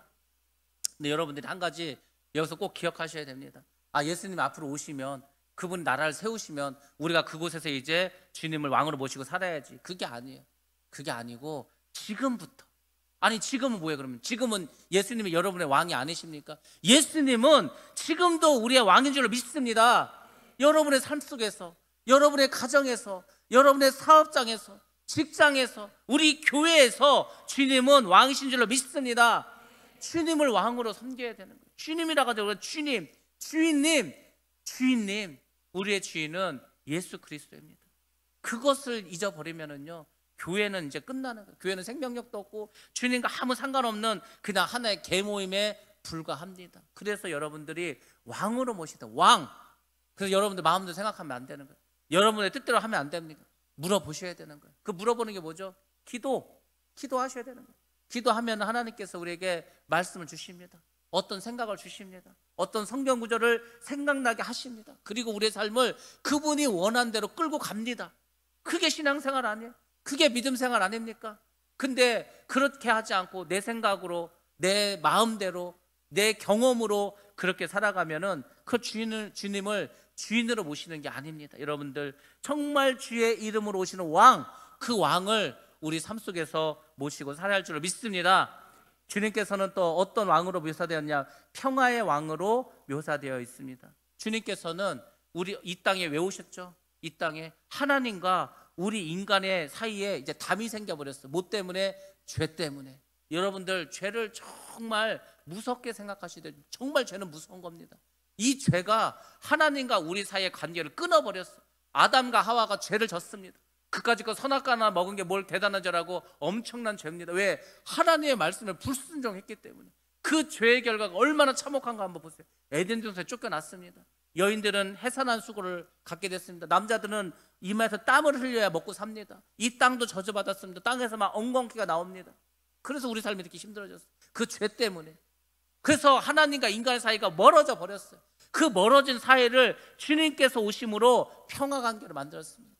Speaker 1: 근데 여러분들이 한 가지 여기서 꼭 기억하셔야 됩니다. 예수님 앞으로 오시면 그분 나라를 세우시면 우리가 그곳에서 이제 주님을 왕으로 모시고 살아야지. 그게 아니에요. 그게 아니고 지금부터. 아니 지금은 뭐예요 그러면? 지금은 예수님이 여러분의 왕이 아니십니까? 예수님은 지금도 우리의 왕인 줄로 믿습니다. 여러분의 삶 속에서, 여러분의 가정에서, 여러분의 사업장에서, 직장에서, 우리 교회에서 주님은 왕이신 줄로 믿습니다. 주님을 왕으로 섬겨야 되는 거예요. 주님이라고 하죠. 주님, 주인님. 우리의 주인은 예수 그리스도입니다. 그것을 잊어버리면은요 교회는 이제 끝나는 거예요. 교회는 생명력도 없고 주님과 아무 상관없는 그냥 하나의 계모임에 불과합니다. 그래서 여러분들이 왕으로 모시다. 왕. 그래서 여러분들 마음대로 생각하면 안 되는 거예요. 여러분의 뜻대로 하면 안 됩니다. 물어보셔야 되는 거예요. 그 물어보는 게 뭐죠? 기도하셔야 되는 거예요. 기도하면 하나님께서 우리에게 말씀을 주십니다. 어떤 생각을 주십니다. 어떤 성경 구절을 생각나게 하십니다. 그리고 우리의 삶을 그분이 원하는 대로 끌고 갑니다. 그게 신앙생활 아니에요? 그게 믿음생활 아닙니까? 근데 그렇게 하지 않고 내 생각으로, 내 마음대로, 내 경험으로 그렇게 살아가면은 그 주님을 주인으로 모시는 게 아닙니다. 여러분들 정말 주의 이름으로 오시는 왕, 그 왕을 우리 삶 속에서 모시고 살아야 할 줄로 믿습니다. 주님께서는 또 어떤 왕으로 묘사되었냐? 평화의 왕으로 묘사되어 있습니다. 주님께서는 우리 이 땅에 왜 오셨죠? 이 땅에 하나님과 우리 인간의 사이에 이제 담이 생겨버렸어요. 뭐 때문에? 죄 때문에. 여러분들 죄를 정말 무섭게 생각하시되 정말 죄는 무서운 겁니다. 이 죄가 하나님과 우리 사이의 관계를 끊어버렸어요. 아담과 하와가 죄를 졌습니다. 그까짓 거 선악과 하나 먹은 게 뭘 대단한 죄라고 엄청난 죄입니다. 왜? 하나님의 말씀을 불순종했기 때문에. 그 죄의 결과가 얼마나 참혹한가 한번 보세요. 에덴 동산에 쫓겨났습니다. 여인들은 해산한 수고를 갖게 됐습니다. 남자들은 이마에서 땀을 흘려야 먹고 삽니다. 이 땅도 저주받았습니다. 땅에서 막 엉겅퀴가 나옵니다. 그래서 우리 삶이 이렇게 힘들어졌어요. 그 죄 때문에. 그래서 하나님과 인간 사이가 멀어져 버렸어요. 그 멀어진 사이를 주님께서 오심으로 평화 관계로 만들었습니다.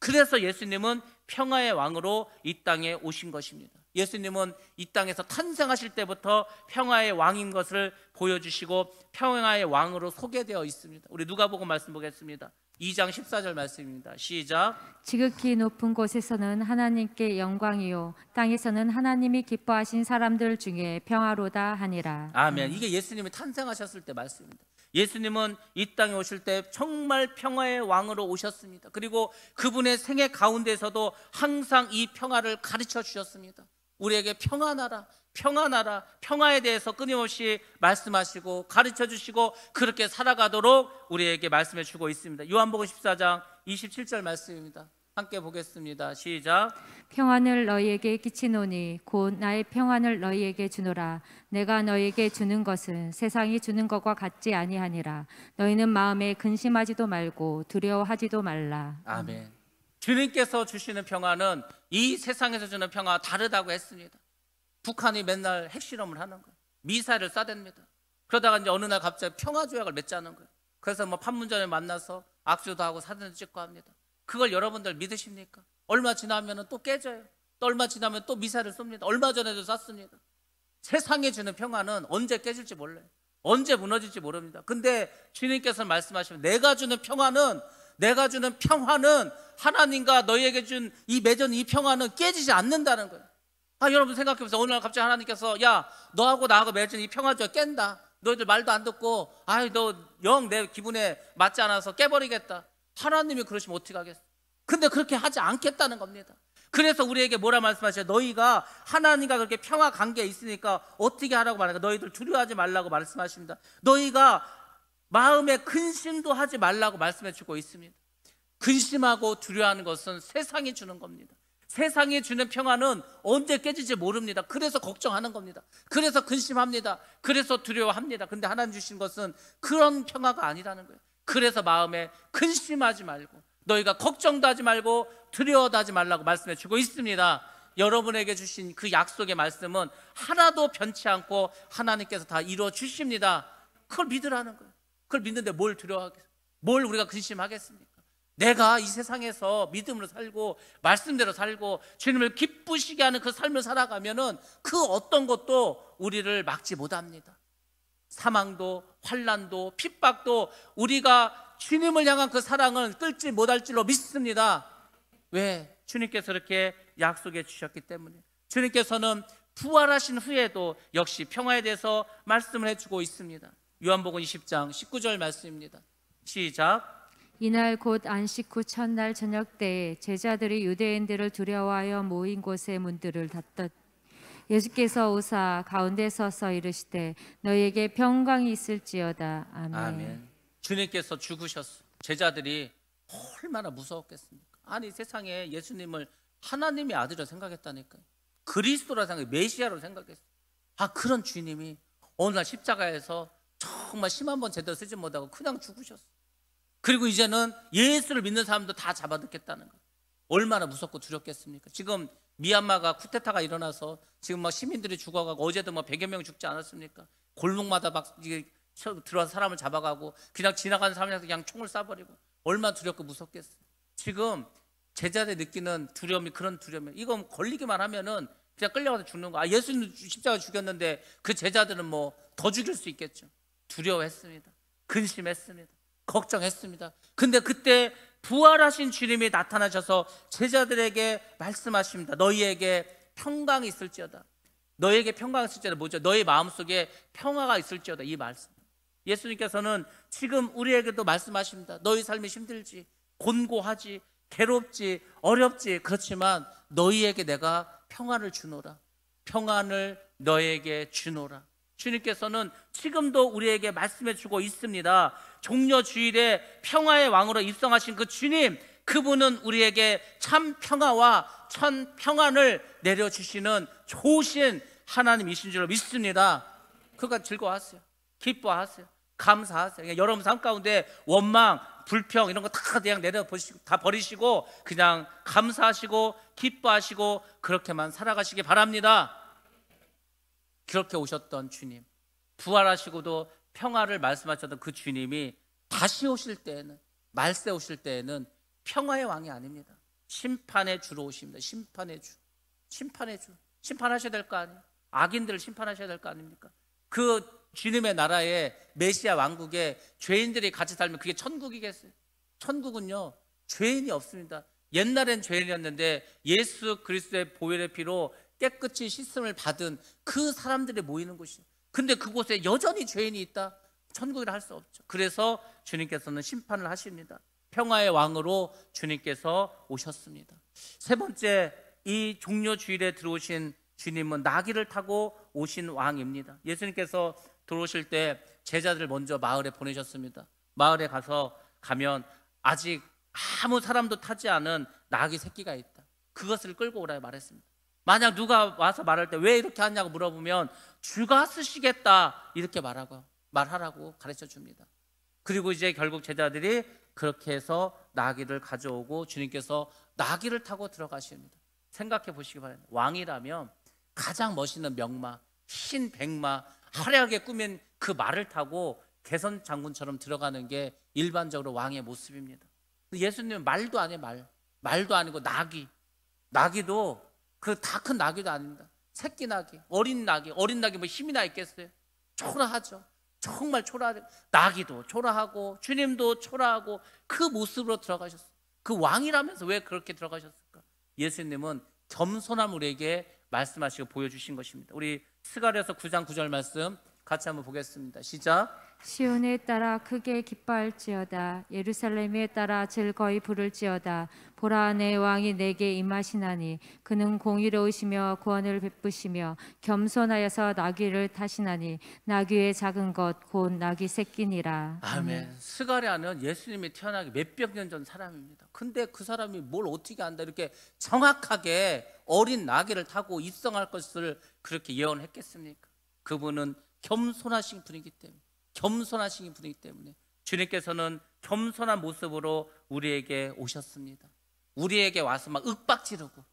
Speaker 1: 그래서 예수님은 평화의 왕으로 이 땅에 오신 것입니다. 예수님은 이 땅에서 탄생하실 때부터 평화의 왕인 것을 보여주시고 평화의 왕으로 소개되어 있습니다. 우리 누가복음 말씀 보겠습니다. 2장 14절 말씀입니다. 시작.
Speaker 2: 지극히 높은 곳에서는 하나님께 영광이요 땅에서는 하나님이 기뻐하신 사람들 중에 평화로다 하니라.
Speaker 1: 아멘. 이게 예수님이 탄생하셨을 때 말씀입니다. 예수님은 이 땅에 오실 때 정말 평화의 왕으로 오셨습니다. 그리고 그분의 생애 가운데서도 항상 이 평화를 가르쳐 주셨습니다. 우리에게 평안하라, 평안하라, 평화에 대해서 끊임없이 말씀하시고 가르쳐 주시고 그렇게 살아가도록 우리에게 말씀해 주고 있습니다. 요한복음 14장 27절 말씀입니다. 함께 보겠습니다. 시작.
Speaker 2: 평안을 너희에게 끼치노니 곧 나의 평안을 너희에게 주노라. 내가 너희에게 주는 것은 세상이 주는 것과 같지 아니하니라. 너희는 마음에 근심하지도 말고 두려워하지도 말라.
Speaker 1: 아멘. 주님께서 주시는 평화는 이 세상에서 주는 평화와 다르다고 했습니다. 북한이 맨날 핵실험을 하는 거예요. 미사일을 쏴댑니다. 그러다가 이제 어느 날 갑자기 평화조약을 맺자는 거예요. 그래서 뭐 판문점에 만나서 악수도 하고 사진도 찍고 합니다. 그걸 여러분들 믿으십니까? 얼마 지나면 또 깨져요. 또 얼마 지나면 또 미사일을 쏩니다. 얼마 전에도 쐈습니다. 세상에 주는 평화는 언제 깨질지 몰라요. 언제 무너질지 모릅니다. 근데 주님께서 말씀하시면 내가 주는 평화는 하나님과 너희에게 준 이 맺은 이 평화는 깨지지 않는다는 거예요. 여러분 생각해보세요. 오늘 갑자기 하나님께서 야 너하고 나하고 맺은 이 평화조약 깬다. 너희들 말도 안 듣고 너 영 내 기분에 맞지 않아서 깨버리겠다. 하나님이 그러시면 어떻게 하겠어요? 근데 그렇게 하지 않겠다는 겁니다. 그래서 우리에게 뭐라 말씀하셔요? 너희가 하나님과 그렇게 평화 관계에 있으니까 어떻게 하라고 말하니까 너희들 두려워하지 말라고 말씀하십니다. 너희가 마음에 근심도 하지 말라고 말씀해 주고 있습니다. 근심하고 두려워하는 것은 세상이 주는 겁니다. 세상이 주는 평화는 언제 깨질지 모릅니다. 그래서 걱정하는 겁니다. 그래서 근심합니다. 그래서 두려워합니다. 근데 하나님 주신 것은 그런 평화가 아니라는 거예요. 그래서 마음에 근심하지 말고 너희가 걱정도 하지 말고 두려워도 하지 말라고 말씀해 주고 있습니다. 여러분에게 주신 그 약속의 말씀은 하나도 변치 않고 하나님께서 다 이루어 주십니다. 그걸 믿으라는 거예요. 그걸 믿는데 뭘 두려워하겠어요? 뭘 우리가 근심하겠습니까? 내가 이 세상에서 믿음으로 살고 말씀대로 살고 주님을 기쁘시게 하는 그 삶을 살아가면은 그 어떤 것도 우리를 막지 못합니다. 사망도 환난도 핍박도 우리가 주님을 향한 그 사랑을 끌지 못할 줄로 믿습니다. 왜? 주님께서 이렇게 약속해 주셨기 때문에. 주님께서는 부활하신 후에도 역시 평화에 대해서 말씀을 해주고 있습니다. 요한복음 20장 19절 말씀입니다. 시작.
Speaker 2: 이날 곧 안식 후 첫날 저녁 때에 제자들이 유대인들을 두려워하여 모인 곳의 문들을 닫았. 예수께서 오사 가운데 서서 이르시되 너희에게 평강이 있을지어다. 아멘.
Speaker 1: 아멘. 주님께서 죽으셨어. 제자들이 얼마나 무서웠겠습니까? 아니 세상에 예수님을 하나님의 아들로 생각했다니까요. 그리스도라 생각, 메시아로 생각했어요. 그런 주님이 어느 날 십자가에서 정말 심 한 번 제대로 쓰지 못하고 그냥 죽으셨어. 그리고 이제는 예수를 믿는 사람도 다 잡아듣겠다는 거예요. 얼마나 무섭고 두렵겠습니까? 지금 미얀마가 쿠데타가 일어나서 지금 막 시민들이 죽어가고 어제도 뭐 100여 명 죽지 않았습니까? 골목마다 막 들어와서 사람을 잡아가고 그냥 지나가는 사람한테 그냥 총을 쏴버리고 얼마나 두렵고 무섭겠어요. 지금 제자들이 느끼는 두려움이 그런 두려움이에요. 이건 걸리기만 하면은 그냥 끌려가서 죽는 거. 예수님 십자가 죽였는데 그 제자들은 뭐 더 죽일 수 있겠죠. 두려워했습니다. 근심했습니다. 걱정했습니다. 근데 그때 부활하신 주님이 나타나셔서 제자들에게 말씀하십니다. 너희에게 평강이 있을지어다. 너희에게 평강이 있을지어다. 뭐죠? 너희 마음속에 평화가 있을지어다. 이 말씀. 예수님께서는 지금 우리에게도 말씀하십니다. 너희 삶이 힘들지, 곤고하지, 괴롭지, 어렵지. 그렇지만 너희에게 내가 평화를 주노라. 평안을 너에게 주노라. 주님께서는 지금도 우리에게 말씀해 주고 있습니다. 종려 주일에 평화의 왕으로 입성하신 그 주님, 그분은 우리에게 참 평화와 참 평안을 내려주시는 좋으신 하나님이신 줄 믿습니다. 그러니까 즐거워하세요. 기뻐하세요. 감사하세요. 여러분 삶 가운데 원망, 불평 이런 거 다 그냥 내려보시고 다 버리시고 그냥 감사하시고 기뻐하시고 그렇게만 살아가시기 바랍니다. 그렇게 오셨던 주님, 부활하시고도 평화를 말씀하셨던 그 주님이 다시 오실 때에는, 말세 오실 때에는 평화의 왕이 아닙니다. 심판의 주로 오십니다. 심판의 주. 심판의 주. 심판하셔야 될 거 아니에요. 악인들을 심판하셔야 될 거 아닙니까? 그 주님의 나라에 메시아 왕국에 죄인들이 같이 살면 그게 천국이겠어요? 천국은요 죄인이 없습니다. 옛날엔 죄인이었는데 예수 그리스도의 보혈의 피로 깨끗이 씻음을 받은 그 사람들이 모이는 곳이에요. 근데 그곳에 여전히 죄인이 있다? 천국이라 할 수 없죠. 그래서 주님께서는 심판을 하십니다. 평화의 왕으로 주님께서 오셨습니다. 세 번째, 이 종려 주일에 들어오신 주님은 나귀를 타고 오신 왕입니다. 예수님께서 들어오실 때 제자들을 먼저 마을에 보내셨습니다. 마을에 가면 아직 아무 사람도 타지 않은 나귀 새끼가 있다. 그것을 끌고 오라 말했습니다. 만약 누가 와서 말할 때 왜 이렇게 하냐고 물어보면 주가 쓰시겠다 이렇게 말하라고 가르쳐 줍니다. 그리고 이제 결국 제자들이 그렇게 해서 나귀를 가져오고 주님께서 나귀를 타고 들어가십니다. 생각해 보시기 바랍니다. 왕이라면 가장 멋있는 명마, 흰 백마, 화려하게 꾸민 그 말을 타고 개선 장군처럼 들어가는 게 일반적으로 왕의 모습입니다. 예수님은 말도 안 해요. 말도 아니고 나귀도 그 다 큰 나귀도 아닙니다. 새끼 나귀, 어린 나귀 뭐 힘이나 있겠어요? 초라하죠. 정말 초라하죠. 나귀도 초라하고 주님도 초라하고 그 모습으로 들어가셨어요. 그 왕이라면서 왜 그렇게 들어가셨을까? 예수님은 겸손함 우리에게 말씀하시고 보여주신 것입니다. 우리 스가랴서 9장 9절 말씀 같이 한번 보겠습니다. 시작.
Speaker 2: 시온에 따라 크게 기뻐할지어다. 예루살렘에 따라 즐거이 부를지어다. 보라, 내 왕이 내게 임하시나니 그는 공의로우시며 구원을 베푸시며 겸손하여서 나귀를 타시나니 나귀의 작은 것 곧 나귀 새끼니라.
Speaker 1: 아멘. 스가랴는 예수님이 태어나기 몇백 년 전 사람입니다. 근데 그 사람이 뭘 어떻게 안다 이렇게 정확하게 어린 나귀를 타고 입성할 것을 그렇게 예언했겠습니까? 그분은 겸손하신 분이기 때문에 주님께서는 겸손한 모습으로 우리에게 오셨습니다. 우리에게 와서 막 윽박지르고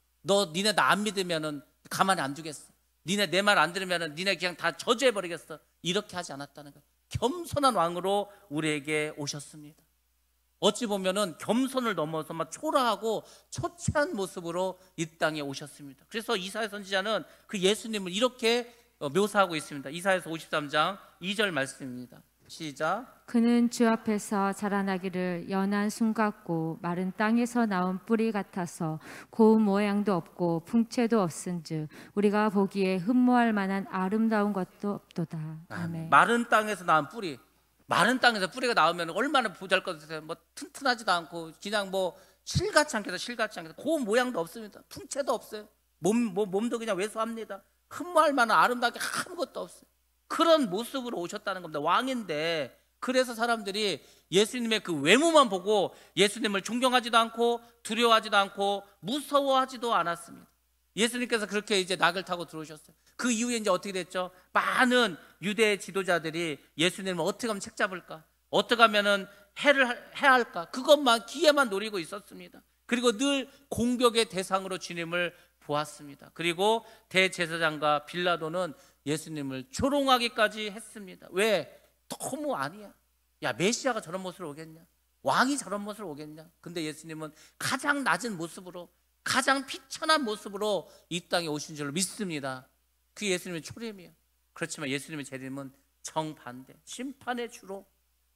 Speaker 1: 니네 나 안 믿으면은 가만히 안 두겠어. 니네 내 말 안 들으면은 니네 그냥 다 저주해버리겠어. 이렇게 하지 않았다는 거예요. 겸손한 왕으로 우리에게 오셨습니다. 어찌 보면은 겸손을 넘어서 막 초라하고 초췌한 모습으로 이 땅에 오셨습니다. 그래서 이사야 선지자는 그 예수님을 이렇게 묘사하고 있습니다. 이사야서 53장 2절 말씀입니다. 시작.
Speaker 2: 그는 주 앞에서 자라나기를 연한 순 같고 마른 땅에서 나온 뿌리 같아서 고운 모양도 없고 풍채도 없은즉 우리가 보기에 흠모할 만한 아름다운 것도 없도다. 아멘.
Speaker 1: 마른 땅에서 나온 뿌리, 마른 땅에서 뿌리가 나오면 얼마나 보잘것없어요. 뭐 튼튼하지도 않고 그냥 뭐 실같이 않게 고운 모양도 없습니다. 풍채도 없어요. 몸도 그냥 왜소합니다. 흠모할 만한 아름답게 아무것도 없어요. 그런 모습으로 오셨다는 겁니다. 왕인데. 그래서 사람들이 예수님의 그 외모만 보고 예수님을 존경하지도 않고 두려워하지도 않고 무서워하지도 않았습니다. 예수님께서 그렇게 이제 낙을 타고 들어오셨어요. 그 이후에 이제 어떻게 됐죠? 많은 유대 지도자들이 예수님을 어떻게 하면 책잡을까? 어떻게 하면은 해야 할까? 그것만 기회만 노리고 있었습니다. 그리고 늘 공격의 대상으로 주님을 보았습니다. 그리고 대제사장과 빌라도는 예수님을 조롱하기까지 했습니다. 왜? 너무 아니야. 야, 메시아가 저런 모습으로 오겠냐? 왕이 저런 모습으로 오겠냐? 근데 예수님은 가장 낮은 모습으로, 가장 비천한 모습으로 이 땅에 오신 줄로 믿습니다. 그게 예수님의 초림이에요. 그렇지만 예수님의 재림은 정반대, 심판의 주로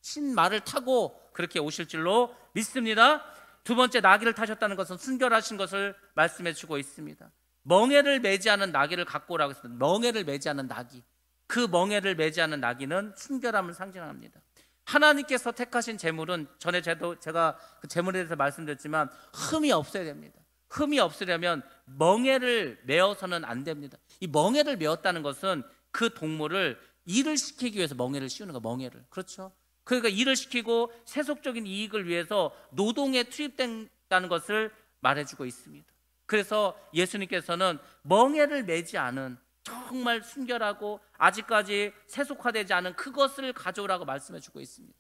Speaker 1: 신말을 타고 그렇게 오실 줄로 믿습니다. 두 번째, 나귀를 타셨다는 것은 순결하신 것을 말씀해 주고 있습니다. 멍에를 매지 않은 나귀를 갖고 오라고 했습니다. 멍에를 매지 않은 나귀. 그 멍에를 매지 않은 나귀는 순결함을 상징합니다. 하나님께서 택하신 제물은 전에 제가 그 제물에 대해서 말씀드렸지만 흠이 없어야 됩니다. 흠이 없으려면 멍에를 메어서는 안 됩니다. 이 멍에를 메었다는 것은 그 동물을 일을 시키기 위해서 멍에를 씌우는 거예요. 멍에를. 그렇죠? 그러니까 일을 시키고 세속적인 이익을 위해서 노동에 투입된 있다는 것을 말해주고 있습니다. 그래서 예수님께서는 멍에를 매지 않은 정말 순결하고 아직까지 세속화되지 않은 그것을 가져오라고 말씀해주고 있습니다.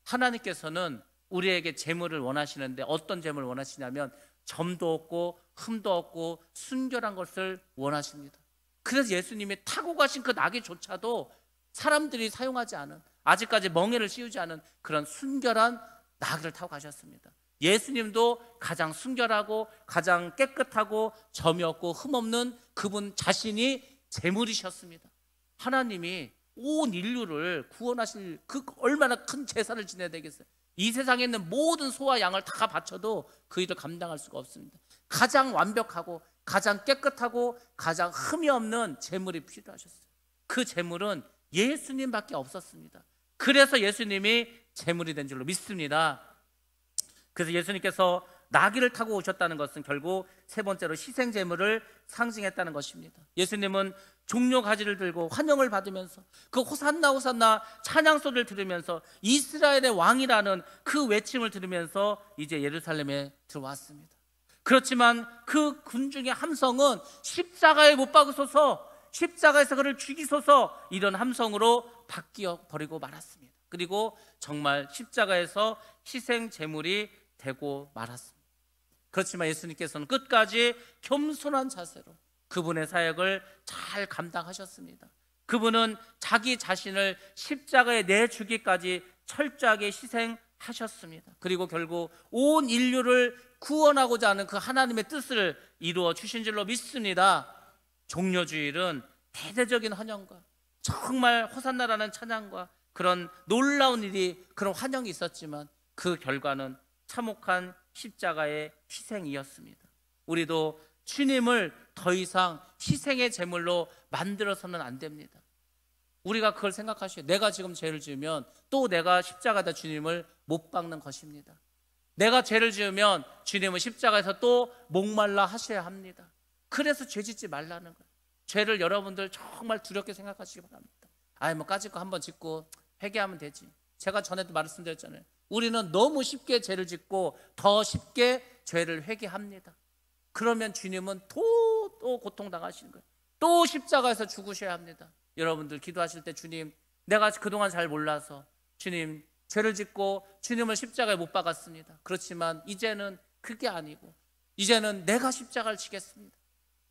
Speaker 1: 하나님께서는 우리에게 재물을 원하시는데 어떤 재물을 원하시냐면 점도 없고 흠도 없고 순결한 것을 원하십니다. 그래서 예수님이 타고 가신 그 나귀조차도 사람들이 사용하지 않은, 아직까지 멍에를 씌우지 않은 그런 순결한 나귀를 타고 가셨습니다. 예수님도 가장 순결하고 가장 깨끗하고 점이 없고 흠 없는 그분 자신이 제물이셨습니다. 하나님이 온 인류를 구원하실 그 얼마나 큰 제사를 지내야 되겠어요. 이 세상에 있는 모든 소와 양을 다 바쳐도 그 일을 감당할 수가 없습니다. 가장 완벽하고 가장 깨끗하고 가장 흠이 없는 제물이 필요하셨어요. 그 제물은 예수님밖에 없었습니다. 그래서 예수님이 제물이 된 줄로 믿습니다. 그래서 예수님께서 나귀를 타고 오셨다는 것은 결국 세 번째로 희생 제물을 상징했다는 것입니다. 예수님은 종려 가지를 들고 환영을 받으면서 그 호산나 호산나 찬양 소리를 들으면서 이스라엘의 왕이라는 그 외침을 들으면서 이제 예루살렘에 들어왔습니다. 그렇지만 그 군중의 함성은 십자가에 못 박으소서, 십자가에서 그를 죽이소서, 이런 함성으로 바뀌어 버리고 말았습니다. 그리고 정말 십자가에서 희생 제물이 되고 말았습니다. 그렇지만 예수님께서는 끝까지 겸손한 자세로 그분의 사역을 잘 감당하셨습니다. 그분은 자기 자신을 십자가에 내주기까지 철저하게 희생하셨습니다. 그리고 결국 온 인류를 구원하고자 하는 그 하나님의 뜻을 이루어 주신 줄로 믿습니다. 종려주일은 대대적인 환영과 정말 호산나라는 찬양과 그런 놀라운 일이, 그런 환영이 있었지만 그 결과는 참혹한 십자가의 희생이었습니다. 우리도 주님을 더 이상 희생의 제물로 만들어서는 안 됩니다. 우리가 그걸 생각하셔요. 내가 지금 죄를 지으면 또 내가 십자가에다 주님을 못 박는 것입니다. 내가 죄를 지으면 주님은 십자가에서 또 목말라 하셔야 합니다. 그래서 죄 짓지 말라는 거예요. 죄를 여러분들 정말 두렵게 생각하시기 바랍니다. 뭐 까짓 거 한번 짓고 회개하면 되지. 제가 전에도 말씀드렸잖아요. 우리는 너무 쉽게 죄를 짓고 더 쉽게 죄를 회개합니다. 그러면 주님은 또 고통당하시는 거예요. 또 십자가에서 죽으셔야 합니다. 여러분들 기도하실 때 주님, 내가 그동안 잘 몰라서 주님 죄를 짓고 주님을 십자가에 못 박았습니다. 그렇지만 이제는 그게 아니고 이제는 내가 십자가를 지겠습니다.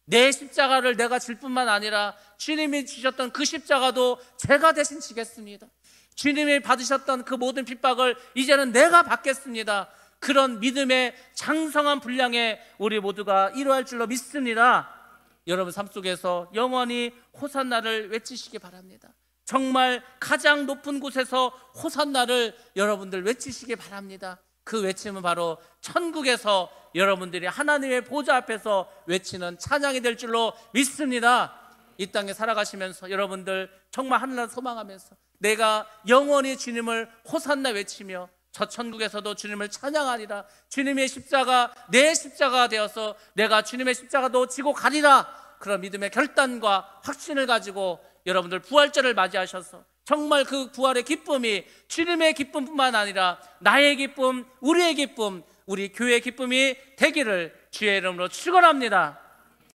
Speaker 1: 내 십자가를 내가 질 뿐만 아니라 주님이 지셨던 그 십자가도 제가 대신 지겠습니다. 주님이 받으셨던 그 모든 핍박을 이제는 내가 받겠습니다. 그런 믿음의 장성한 분량에 우리 모두가 이루어할 줄로 믿습니다. 여러분 삶 속에서 영원히 호산나를 외치시기 바랍니다. 정말 가장 높은 곳에서 호산나를 여러분들 외치시기 바랍니다. 그 외침은 바로 천국에서 여러분들이 하나님의 보좌 앞에서 외치는 찬양이 될 줄로 믿습니다. 이 땅에 살아가시면서 여러분들 정말 하늘나라 소망하면서 내가 영원히 주님을 호산나 외치며 저 천국에서도 주님을 찬양하리라, 주님의 십자가 내 십자가가 되어서 내가 주님의 십자가도 지고 가리라, 그런 믿음의 결단과 확신을 가지고 여러분들 부활절을 맞이하셔서 정말 그 부활의 기쁨이 주님의 기쁨뿐만 아니라 나의 기쁨, 우리의 기쁨, 우리 교회의 기쁨이 되기를 주의 이름으로 축원합니다.